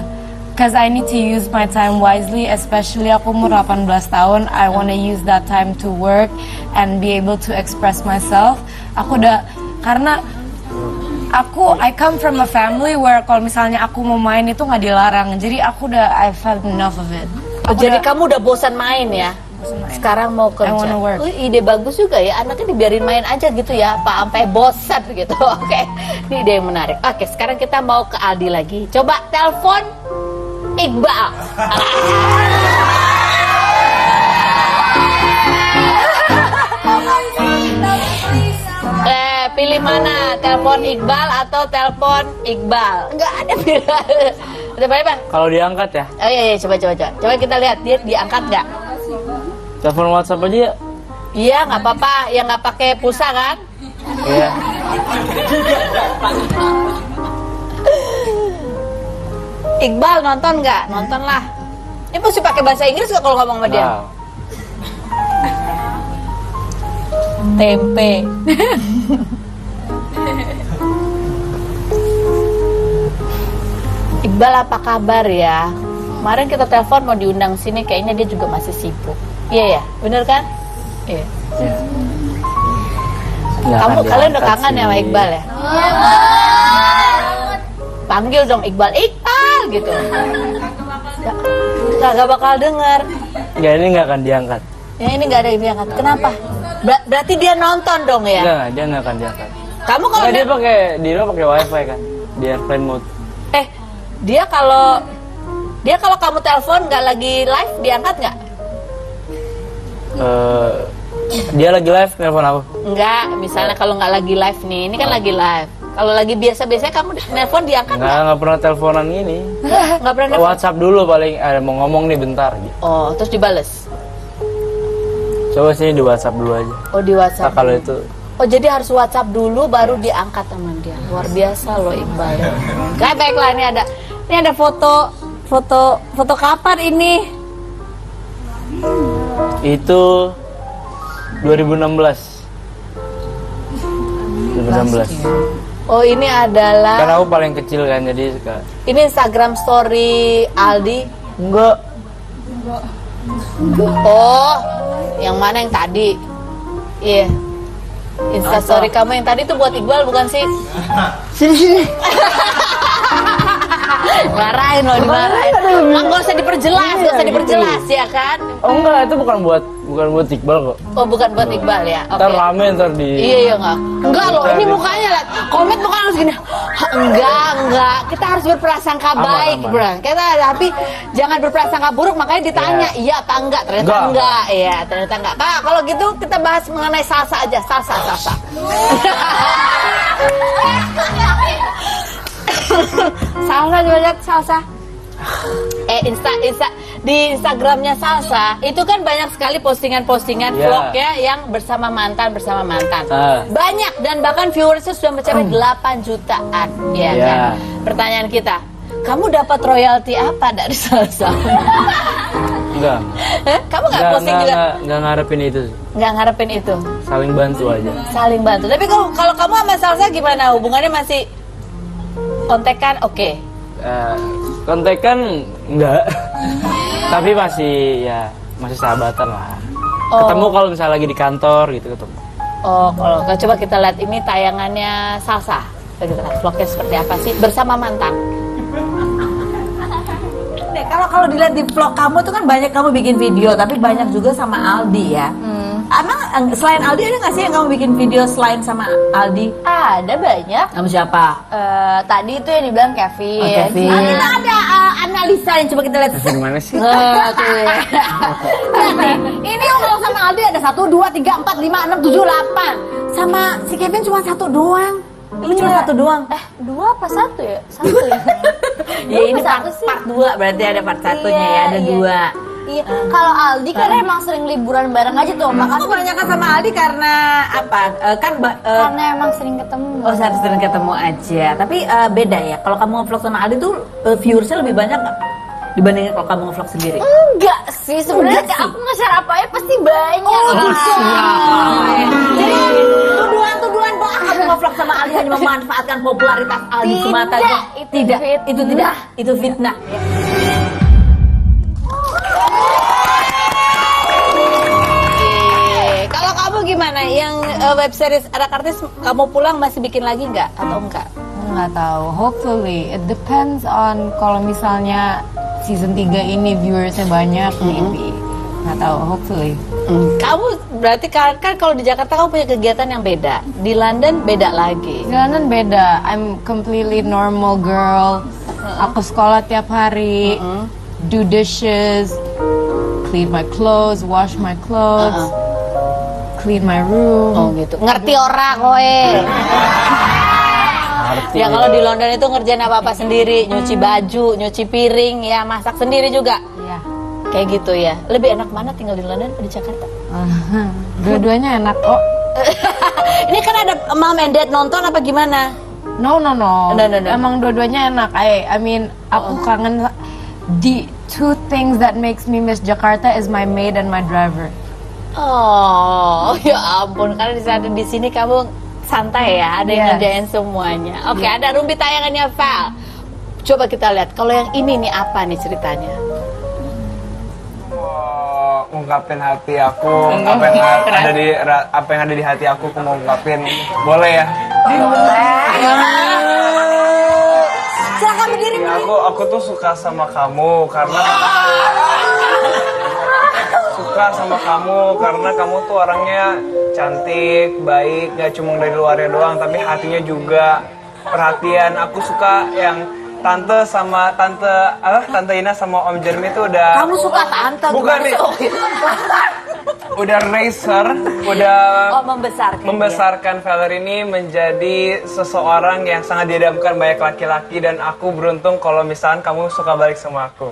cause I need to use my time wisely. Especially aku umur 18 tahun. I wanna use that time to work and be able to express myself. Karena I come from a family where kalau misalnya aku mau main itu nggak dilarang. Jadi I've had enough of it. Jadi kamu udah bosan main ya? Sekarang mau kerja. I wanna work. Ide bagus juga ya, anaknya dibiarin main aja gitu ya, Pak, sampai bosan gitu. Oke, ini ide yang menarik. Oke, sekarang kita mau ke Aldi lagi. Coba telepon Iqbal. Pilih mana? Telepon Iqbal atau telepon Iqbal? Enggak ada pilihan. Ada apa? Kalau diangkat ya, Oh iya, coba. Coba kita lihat dia diangkat nggak? telepon WhatsApp aja ya. Iya, nggak apa-apa. Yang nggak pakai pulsa kan? Iya. Iqbal nonton nggak? Nonton lah. Ini mesti pakai bahasa Inggris nggak kalau ngomong sama dia? Nah, Tempe. Iqbal apa kabar ya? Kemarin kita telepon mau diundang sini, kayaknya dia juga masih sibuk. Iya ya, bener kan? Iya. Kalian udah kangen ya sama Iqbal ya? Panggil dong Iqbal gitu. Gak bakal denger. ya ini nggak akan diangkat. Ya ini nggak ada yang diangkat. Kenapa? Berarti dia nonton dong ya? Enggak, dia nggak akan diangkat. Kamu kalau Nggak, dia pakai wifi kan, di airplane mode. dia kalau kamu telepon nggak lagi live diangkat nggak? Dia lagi live nelfon aku. Enggak, misalnya kalau nggak lagi live nih, ini kan lagi live. Kalau lagi biasa-biasanya kamu nelpon diangkat Nggak pernah teleponan gini. Nggak pernah nelpon? WhatsApp dulu paling, ada mau ngomong nih bentar gitu. Oh, terus dibales? Coba sini di WhatsApp dulu aja. Oh, di Nah, WhatsApp. kalau itu Oh, jadi harus WhatsApp dulu baru diangkat teman dia. Luar biasa loh Iqbal. Kayak baiklah, ini ada foto kapan ini? itu 2016. 2016. Oh, ini adalah Kan aku paling kecil kan, jadi suka. ini Instagram story Aldi. Enggak. Oh, yang mana yang tadi? Iya. Instastory kamu yang tadi tuh buat Iqbal bukan sih? Sini. Marahin loh, dimarahin. Nggak usah diperjelas, nggak usah diperjelas ya kan? Oh enggak, itu bukan buat Iqbal kok. Oh bukan buat Iqbal ya? Oke. Ntar rame ntar di. Iya enggak. Enggak loh, ini mukanya lihat. Komen bukan harus gini. Enggak. Kita harus berprasangka baik, bro. Kita tapi jangan berprasangka buruk, makanya ditanya iya apa enggak. Ternyata enggak. Iya, ternyata enggak. Kak, kalau gitu kita bahas mengenai salsa aja. Salsa. Salsa juga lihat salsa. Di Instagramnya Salsa itu kan banyak sekali postingan-postingan vlognya yang bersama mantan. Banyak dan bahkan viewersnya sudah mencapai 8 jutaan ya kan. Pertanyaan kita, kamu dapat royalti apa dari Salsa? Enggak. Kamu nggak posting juga? Enggak ngarepin itu. Nggak ngarepin itu. Saling bantu aja. Saling bantu. Tapi kalau kamu sama Salsa gimana? Hubungannya masih kontekan? Oke. Kontekan enggak. Tapi masih sahabatan lah. Ketemu kalau misalnya lagi di kantor gitu ketemu. Oh, kalau coba kita lihat ini tayangannya Salsa. Coba kita lihat vlognya seperti apa sih bersama mantan. Kalau dilihat di vlog kamu tuh kan banyak kamu bikin video, tapi banyak juga sama Aldi ya. Emang selain Aldi ada nggak sih yang kamu bikin video selain sama Aldi? Ada banyak. Sama siapa? Tadi itu yang dibilang Kevin. Kevin. Kita ada analisa yang coba kita lihat. Kevin mana sih? Ini kalau sama Aldi ada 1, 2, 3, 4, 5, 6, 7, 8. Sama si Kevin cuma satu doang. Ini cuma satu doang. 2 apa 1 ya? 1 ya. Ya ini part 2 berarti ada part satunya ya, ada 2. Iya, kalau Aldi kan emang sering liburan bareng aja tuh. Kamu kebanyakan sama Aldi karena apa? Karena emang sering ketemu. Oh, sering ketemu aja. Tapi beda ya. Kalau kamu ngevlog sama Aldi tuh viewersnya lebih banyak nggak dibandingin kalau kamu ngevlog sendiri? Enggak sih, sebenarnya aku nge-share apa ya pasti banyak. Jadi tuduhan bahwa kamu ngevlog sama Aldi hanya memanfaatkan popularitas Aldi semata. Itu fitnah. Gimana yang web series Anak Artis kamu pulang masih bikin lagi nggak atau enggak? Nggak tahu, hopefully it depends on kalau misalnya season 3 ini viewersnya banyak, maybe nggak tahu, hopefully. Kamu berarti kan kalau di Jakarta kamu punya kegiatan yang beda, di London beda lagi. Di London beda, I'm completely normal girl. Aku sekolah tiap hari, do dishes, clean my clothes, wash my clothes, clean my room. Oh gitu. Ngerti ora kowe. Ya kalau di London itu ngerjain apa-apa sendiri, nyuci baju, nyuci piring, ya masak sendiri juga. Iya. Kayak gitu ya. Lebih enak mana tinggal di London atau di Jakarta? Dua-duanya enak kok. Ini kan ada mom and dad nonton apa gimana? No. Emang dua-duanya enak. I mean, aku kangen. The 2 things that makes me miss Jakarta is my maid and my driver. Oh, ya ampun, karena di sini kamu santai ya, ada yang ngerjain semuanya. Oke, ada rumpi tayangannya Val. Coba kita lihat, kalau yang ini nih apa nih ceritanya? Ungkapin hati aku, apa yang ada di hati aku mau ungkapin. Boleh ya? Silakan berdiri. Ya, aku tuh suka sama kamu karena kamu tuh orangnya cantik, baik, gak cuma dari luarnya doang, tapi hatinya juga perhatian. Aku suka yang Tante Ina sama Om Jeremy tuh udah. Kamu suka tante? Bukan nih. Udah racer, udah membesarkan Valerie ini menjadi seseorang yang sangat diidamkan banyak laki-laki, dan aku beruntung kalau misalkan kamu suka balik sama aku.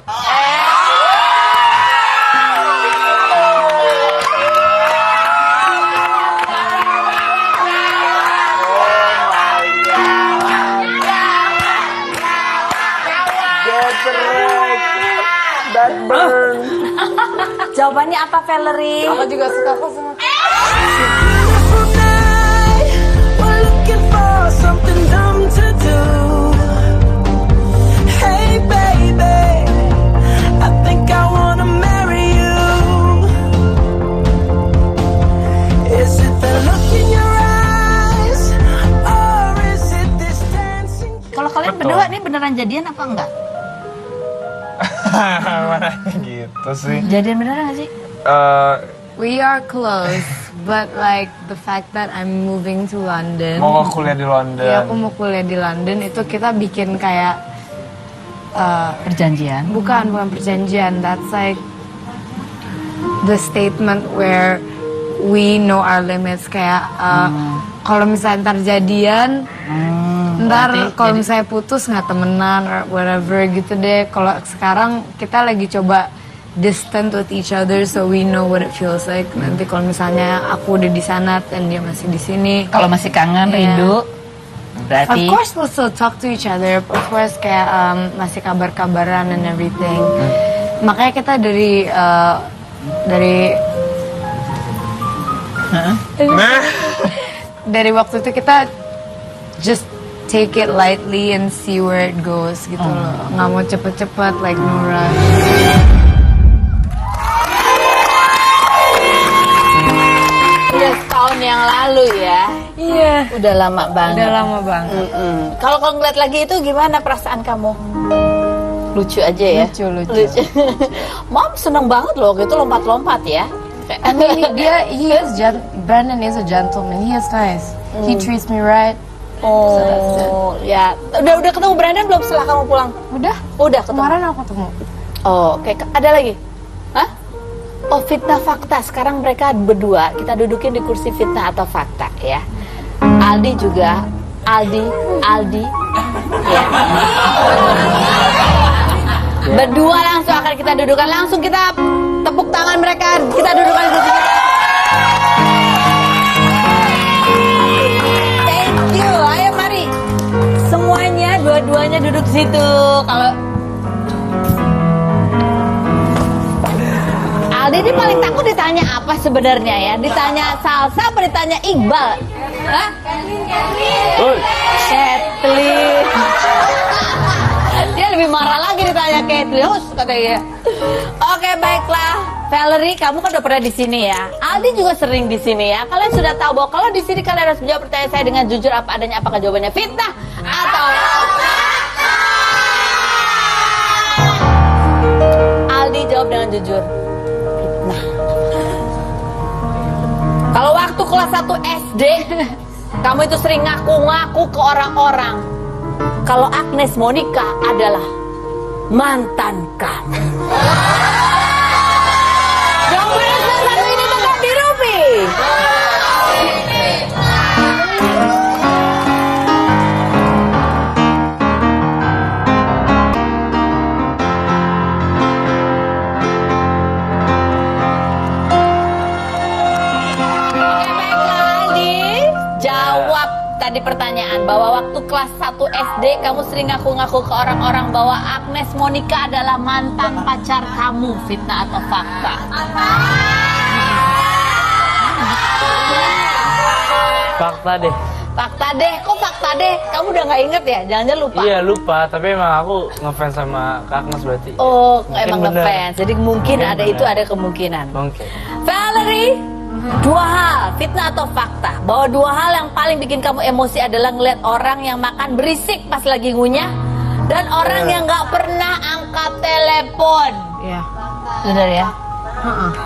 Jawabannya apa, Valerie? Aku juga suka kok sama. Kalau kalian berdua ini beneran jadian apa enggak? Mana gitu sih. Jadian beneran gak sih? We are close, but like the fact that I'm moving to London. Mau kuliah di London. Iya, aku mau kuliah di London. Itu kita bikin kayak Perjanjian. bukan perjanjian. That's like the statement where we know our limits. Kayak kalau misalnya ntar jadian, ntar kalau misalnya putus nggak temenan or whatever gitu deh. Kalau sekarang kita lagi coba distant with each other so we know what it feels like. Nanti kalau misalnya aku udah di sana dan dia masih di sini. Kalau masih kangen, rindu, berarti Of course we'll still talk to each other. Of course kayak masih kabar-kabaran and everything. Makanya kita dari dari waktu itu kita just take it lightly and see where it goes gitu loh. Nggak mau cepet-cepet like no rush. udah setahun yang lalu ya. Iya. Udah lama banget. Udah lama banget. Kalau ngeliat lagi itu gimana perasaan kamu? Lucu aja ya? Lucu. Mom seneng banget loh, itu lompat-lompat ya. I mean, Brandon is a gentleman. He is nice. He treats me right. Oh, ya. Udah ketemu Brandon belum setelah kamu pulang? Udah ketemu. Kemarin aku ketemu. Oh, oke. Ada lagi? Hah? Oh, fitnah fakta. Sekarang mereka berdua, kita dudukin di kursi fitnah atau fakta ya. Aldi juga. Aldi. Ya. Berdua langsung akan kita dudukan. Langsung kita tepuk tangan mereka. Kita dudukan di kursi fitnah. Thank you. Ayo mari. Semuanya, dua-duanya duduk situ. Kalau Aldi ini paling takut ditanya apa sebenarnya ya? Ditanya salsa apa ditanya Iqbal? Hah? Kathleen. Dia lebih marah lagi ditanya Kathleen, katanya. Oke, baiklah. Valerie, kamu kan udah pernah di sini ya. Aldi juga sering di sini ya. Kalian sudah tahu bahwa kalau di sini kalian harus menjawab pertanyaan saya dengan jujur apa adanya. Apakah jawabannya fitnah atau Aldi jawab dengan jujur. Kalau waktu kelas 1 SD, kamu itu sering ngaku-ngaku ke orang-orang kalau Agnes Monica adalah mantan kamu. Jawabannya salah satu ini tetap di Rupi. Tadi pertanyaan bahwa waktu kelas 1 SD kamu sering ngaku-ngaku ke orang-orang bahwa Agnes Monica adalah mantan pacar kamu, fitnah atau fakta? Fakta deh. Fakta deh, kok fakta deh? Kamu udah nggak inget ya? Jangan lupa. Iya lupa, tapi emang aku ngefans sama Kak Agnes berarti. Oh, Mungkin emang bener. ngefans. Jadi mungkin ada bener. itu ada kemungkinan. Oke. Valerie, dua hal, fitnah atau fakta, bahwa dua hal yang paling bikin kamu emosi adalah ngeliat orang yang makan berisik pas lagi ngunyah dan orang yang nggak pernah angkat telepon. Iya. Bener ya?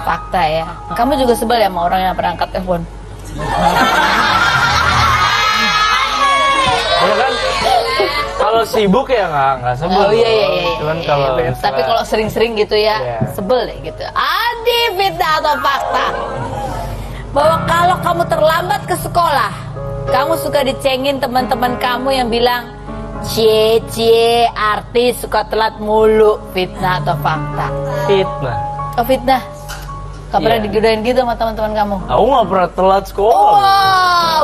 Fakta ya. Kamu juga sebel ya sama orang yang pernah angkat telepon? Ya kan kalau sibuk ya nggak sebel. Oh iya. Cuman kalau Iya, tapi kalau sering-sering gitu ya, Iya. sebel deh gitu. Adi, fitnah atau fakta? Bahwa kalau kamu terlambat ke sekolah, kamu suka dicengin teman-teman kamu yang bilang, cie artis suka telat mulu, fitnah atau fakta? fitnah. Oh fitnah. Gak pernah Iya. digodain gitu sama teman-teman kamu? Aku nggak pernah telat sekolah. Wow,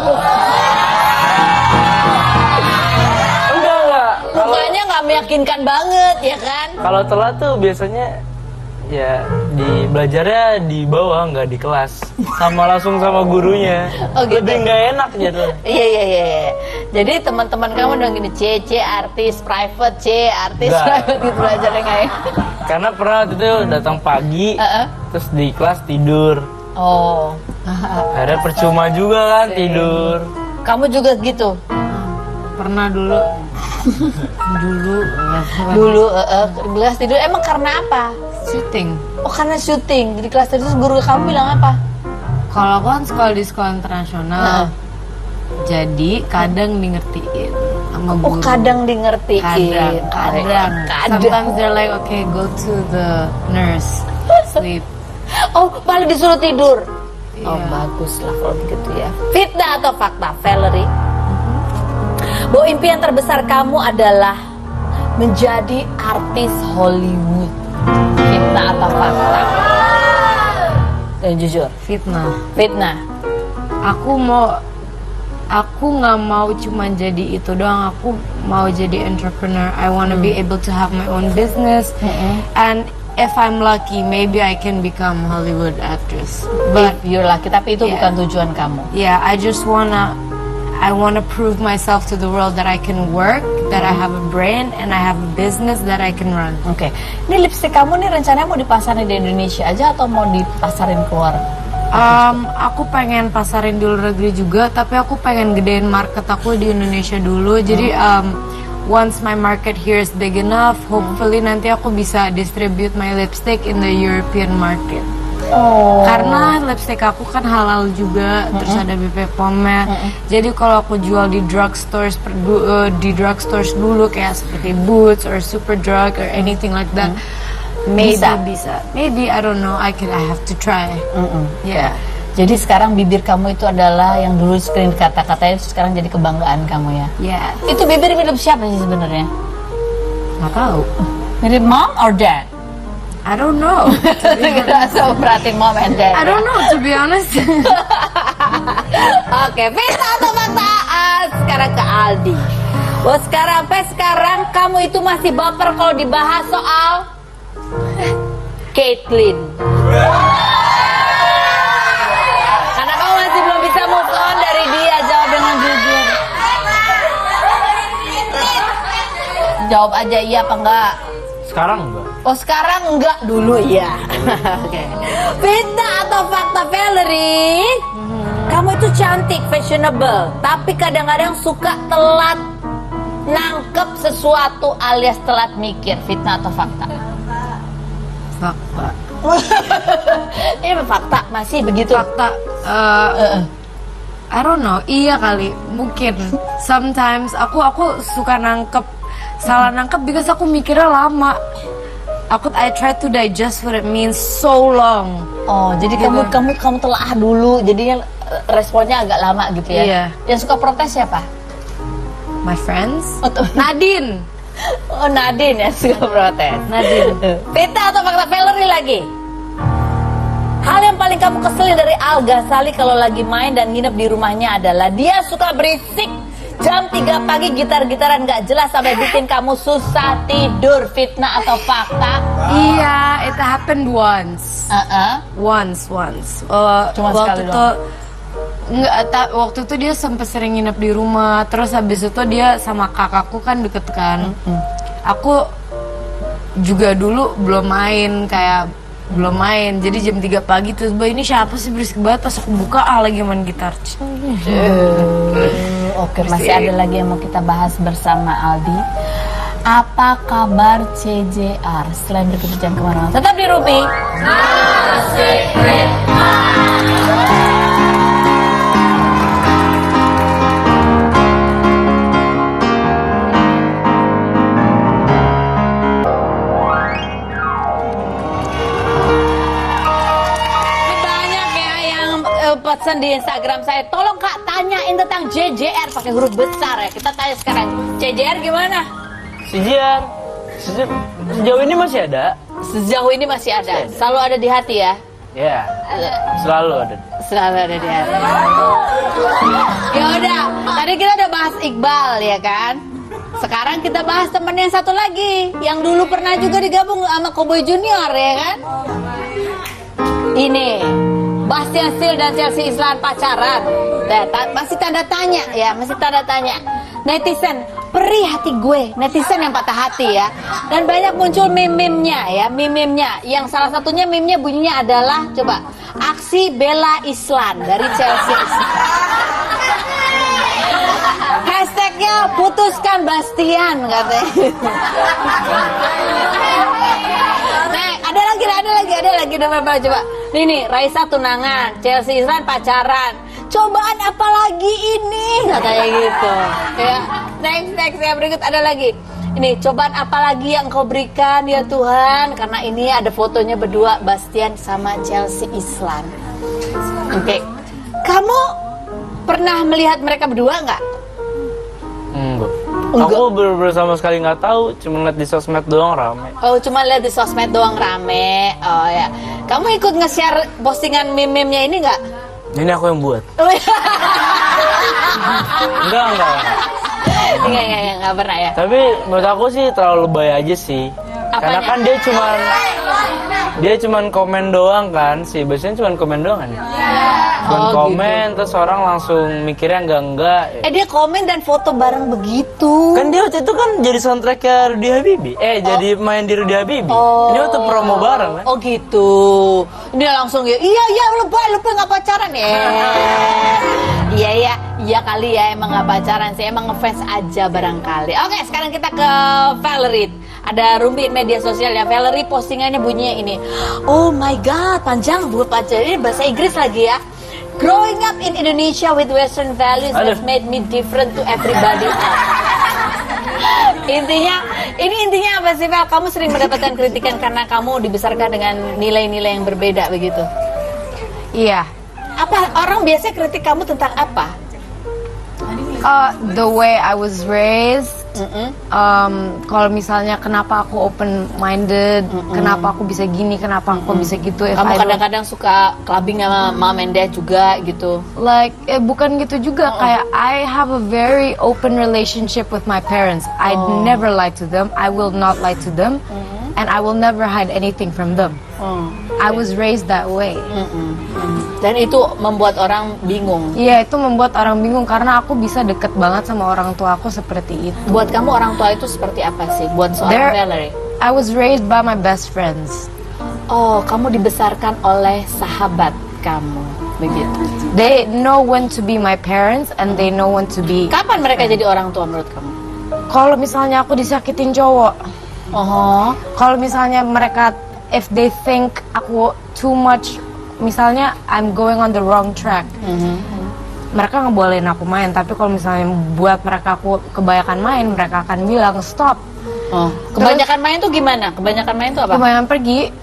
Enggak. mukanya nggak meyakinkan banget ya kan? Kalau telat tuh biasanya ya di belajarnya di bawah, nggak di kelas, sama langsung sama gurunya. Oh, gitu. Lebih nggak enak gitu. Iya. Jadi teman-teman kamu dong gini, C artis private, artis Nggak. private gitu belajarnya nggak ya? Karena pernah waktu itu datang pagi, terus di kelas tidur. Oh, Akhirnya percuma juga kan tidur. kamu juga gitu? Pernah dulu. Dulu kelas tidur emang karena apa? Syuting. Oh karena syuting. Di kelas tidur guru kamu bilang apa? Kalau aku kan sekolah di sekolah internasional, jadi kadang di ngertiin sama guru. Oh kadang di ngertiin. Kadang. Sometimes they're like, okay, go to the nurse, sleep. Oh malah disuruh tidur. Oh Iya. bagus lah kalau begitu ya. Fitnah atau fakta, Valerie? Bahwa impian terbesar kamu adalah menjadi artis Hollywood. Fitnah atau fakta? Dan jujur. Fitnah. Fitnah. Aku nggak mau cuma jadi itu doang. Aku mau jadi entrepreneur. I wanna be able to have my own business. And if I'm lucky, maybe I can become Hollywood actress. But you're lucky, tapi itu Yeah. bukan tujuan kamu. Yeah, I wanna prove myself to the world that I can work, that I have a brain, and I have a business that I can run. Oke. Ini lipstick kamu nih rencananya mau dipasarin di Indonesia aja atau mau dipasarin keluar? Aku pengen pasarin di luar negeri juga, tapi aku pengen gedein market aku di Indonesia dulu. Jadi once my market here is big enough, hopefully nanti aku bisa distribute my lipstick in the European market. Oh. Karena lipstick aku kan halal juga, terus ada BP POM-nya. Jadi kalau aku jual di drugstores dulu kayak seperti Boots or Superdrug or anything like that, bisa. Maybe I don't know. I have to try. Yeah. Jadi sekarang bibir kamu itu adalah yang dulu screen kata-katanya sekarang jadi kebanggaan kamu ya. Yeah. Itu bibir mirip siapa sih sebenarnya? Nggak tahu. Mirip mom or dad? I don't know. So berarti mom and dad. I don't know, to be honest. Oke, Vita atau fakta? Sekarang ke Aldi. Bos sampai sekarang kamu itu masih baper kalau dibahas soal Caitlyn. Karena kamu masih belum bisa move on dari dia. Jawab dengan jujur. Jawab aja iya apa enggak. Sekarang enggak. Oh sekarang enggak, dulu ya. Oke. Fitnah atau fakta, Valerie? Kamu itu cantik, fashionable, tapi kadang-kadang suka telat nangkep sesuatu alias telat mikir. Fitnah atau fakta? Fakta. Ini fakta, masih begitu. Fakta. I don't know. Iya kali. Mungkin. Sometimes aku suka salah nangkep because aku mikirnya lama. I try to digest what it means so long. Oh, jadi Gitu. kamu telah dulu, jadinya responnya agak lama gitu ya. Iya. Yang suka protes siapa? My friends? Oh, Nadine. Oh, Nadine ya suka protes. Nadine. Fitnah atau fakta, Valerie lagi? Hal yang paling kamu keselin dari Al Ghazali kalau lagi main dan nginep di rumahnya adalah dia suka berisik jam 3 pagi, gitar-gitaran gak jelas sampai bikin kamu susah tidur. Fitnah atau fakta? Iya, it happened once. Once. Cuma sekali itu waktu itu dia sampai sering nginep di rumah. Terus habis itu dia sama kakakku kan deket kan. Aku juga dulu belum main. Jadi jam 3 pagi terus ini siapa sih berisik banget. Pas aku buka lagi main gitar. Oke, masih ada lagi yang mau kita bahas bersama Aldi. Apa kabar CJR? Selain berikut jangan kemana-mana, tetap di Rupi. Pesan di Instagram saya, tolong Kak tanyain tentang JJR pakai huruf besar ya. Kita tanya sekarang, JJR gimana? Sejauh ini masih ada. Sejauh ini masih ada, selalu ada di hati ya. Ya, selalu ada. Selalu ada di hati. Ya udah, tadi kita udah bahas Iqbal ya kan. Sekarang kita bahas temen yang satu lagi, yang dulu pernah juga digabung sama Cowboy Junior ya kan. Ini Bastian Steele dan Chelsea Islan pacaran. Masih tanda tanya ya, masih tanda tanya. Netizen, perih hati gue. Netizen yang patah hati ya. Dan banyak muncul meme-nya ya, meme-nya. Yang salah satunya meme-nya bunyinya adalah, coba, aksi bela Islan dari Chelsea Islan. Hashtagnya putuskan Bastian katanya. Nah, ada lagi nama coba. Nih, Raisa tunangan, Chelsea Islan pacaran. Cobaan apa lagi ini? Katanya gitu. Ya, next ya berikut ada lagi. Ini cobaan apa lagi yang kau berikan ya Tuhan? Karena ini ada fotonya berdua Bastian sama Chelsea Islan. Oke. Kamu pernah melihat mereka berdua nggak? Enggak. Aku bener-bener sama sekali nggak tahu, cuma lihat di sosmed doang rame. Oh, cuma lihat di sosmed doang rame. Oh ya. Kamu ikut nge-share postingan meme-nya ini nggak? Ini aku yang buat. Oh, iya. Enggak pernah ya. Tapi menurut aku sih terlalu lebay aja sih. Karena kan dia cuman komen doang kan sih. Biasanya cuman komen doang kan. Cuman komen gitu. Terus orang langsung mikirnya enggak. Dia komen dan foto bareng begitu. Kan dia waktu itu kan jadi soundtracknya Rudy Habibie. Jadi main di Rudy Habibie. Ini waktu promo bareng kan. Oh gitu. Ini langsung ya. Iya lebay nggak pacaran ya. Iya kali ya emang nggak pacaran sih, emang ngefans aja barangkali. Oke, sekarang kita ke Valerie. Ada rumit media sosial ya. Valerie postingannya bunyinya ini. Oh my god, panjang buat pacaran. Ini bahasa Inggris lagi ya. Growing up in Indonesia with Western values has made me different to everybody else. Intinya apa sih Val? Kamu sering mendapatkan kritikan karena kamu dibesarkan dengan nilai-nilai yang berbeda begitu? Iya. Apa orang biasanya kritik kamu tentang apa? The way I was raised. Kalau misalnya kenapa aku open minded, kenapa aku bisa gini, kenapa aku bisa gitu. Kamu kadang-kadang suka clubbing sama mom and dad juga gitu. Like bukan gitu juga, kayak I have a very open relationship with my parents. I never lie to them, I will not lie to them, and I will never hide anything from them. I was raised that way. Dan itu membuat orang bingung. Iya, itu membuat orang bingung karena aku bisa deket banget sama orang tua aku seperti itu. Buat kamu orang tua itu seperti apa sih? Buat seorang Valerie? I was raised by my best friends. Oh, kamu dibesarkan oleh sahabat kamu, begitu. They know when to be my parents and they know when to be. Kapan mereka jadi orang tua menurut kamu? Kalau misalnya aku disakitin cowok. Kalau misalnya mereka, if they think aku too much, misalnya I'm going on the wrong track, mereka ngebolehin aku main. Tapi kalau misalnya buat mereka aku kebanyakan main, mereka akan bilang stop. Kebanyakan main tuh gimana? Kebanyakan main tuh apa? Kebanyakan pergi.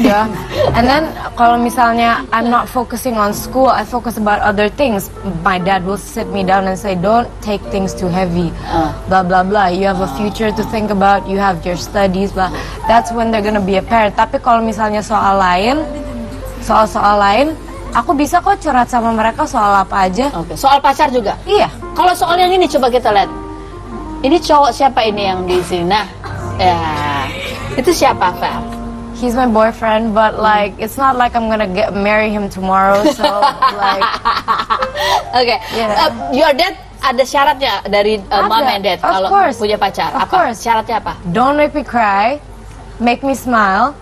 Ya. And then kalau misalnya I'm not focusing on school, I focus about other things. My dad will sit me down and say, don't take things too heavy, blah blah blah. You have a future to think about, you have your studies, blah. That's when they're gonna be a parent. Tapi kalau misalnya soal lain, aku bisa kok curhat sama mereka soal apa aja. Oke. Soal pacar juga? Iya. Kalau soal yang ini coba kita lihat. Ini cowok siapa ini yang di sini? Nah, ya, itu siapa, Val? He's my boyfriend, but like it's not like I'm gonna marry him tomorrow. So like, okay. Your dad ada syaratnya dari mom and dad kalau punya pacar. Apa? Syaratnya apa? Don't make me cry, make me smile.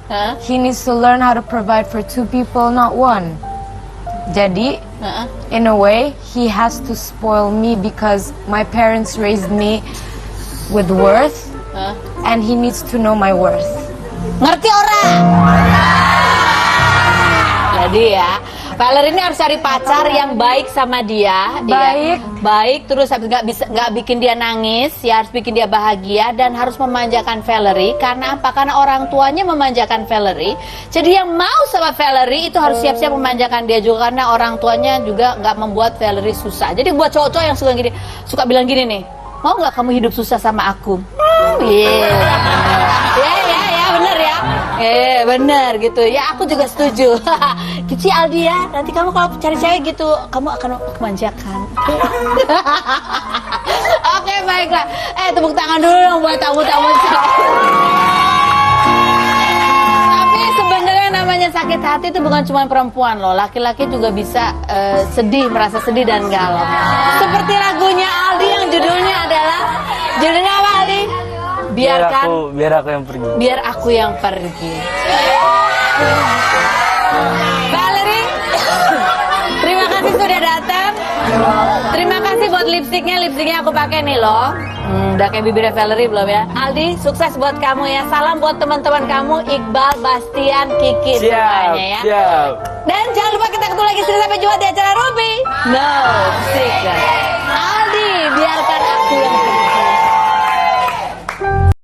He needs to learn how to provide for two people, not one. Jadi, in a way, he has to spoil me because my parents raised me with worth, and he needs to know my worth. Ngerti orang? Jadi ya, Valerie ini harus cari pacar yang baik sama dia. Baik, terus nggak bikin dia nangis, ya harus bikin dia bahagia dan harus memanjakan Valerie. Karena apa? Karena orang tuanya memanjakan Valerie. Jadi yang mau sama Valerie itu harus siap-siap memanjakan dia juga karena orang tuanya juga nggak membuat Valerie susah. Jadi buat cowok-cowok yang suka bilang gini nih, mau nggak kamu hidup susah sama aku? Bener ya. Bener gitu. Ya aku juga setuju. Gitu Aldi ya. Nanti kamu kalau cari cewek gitu, kamu akan memanjakan. Oke, baiklah. Tepuk tangan dulu dong buat tamu-tamu. Tapi sebenarnya namanya sakit hati itu bukan cuma perempuan loh. Laki-laki juga bisa merasa sedih dan galau. Seperti lagunya Aldi yang judulnya apa Aldi? Biar aku yang pergi. Biar aku yang pergi. Valerie, terima kasih sudah datang. Terima kasih buat lipstiknya aku pakai nih loh. Udah kayak bibirnya Valerie belum ya? Aldi, sukses buat kamu ya. Salam buat teman-teman kamu, Iqbal, Bastian, Kiki semuanya ya. Siap. Dan jangan lupa kita ketemu lagi sampai jumpa di acara Ruby. No, sing.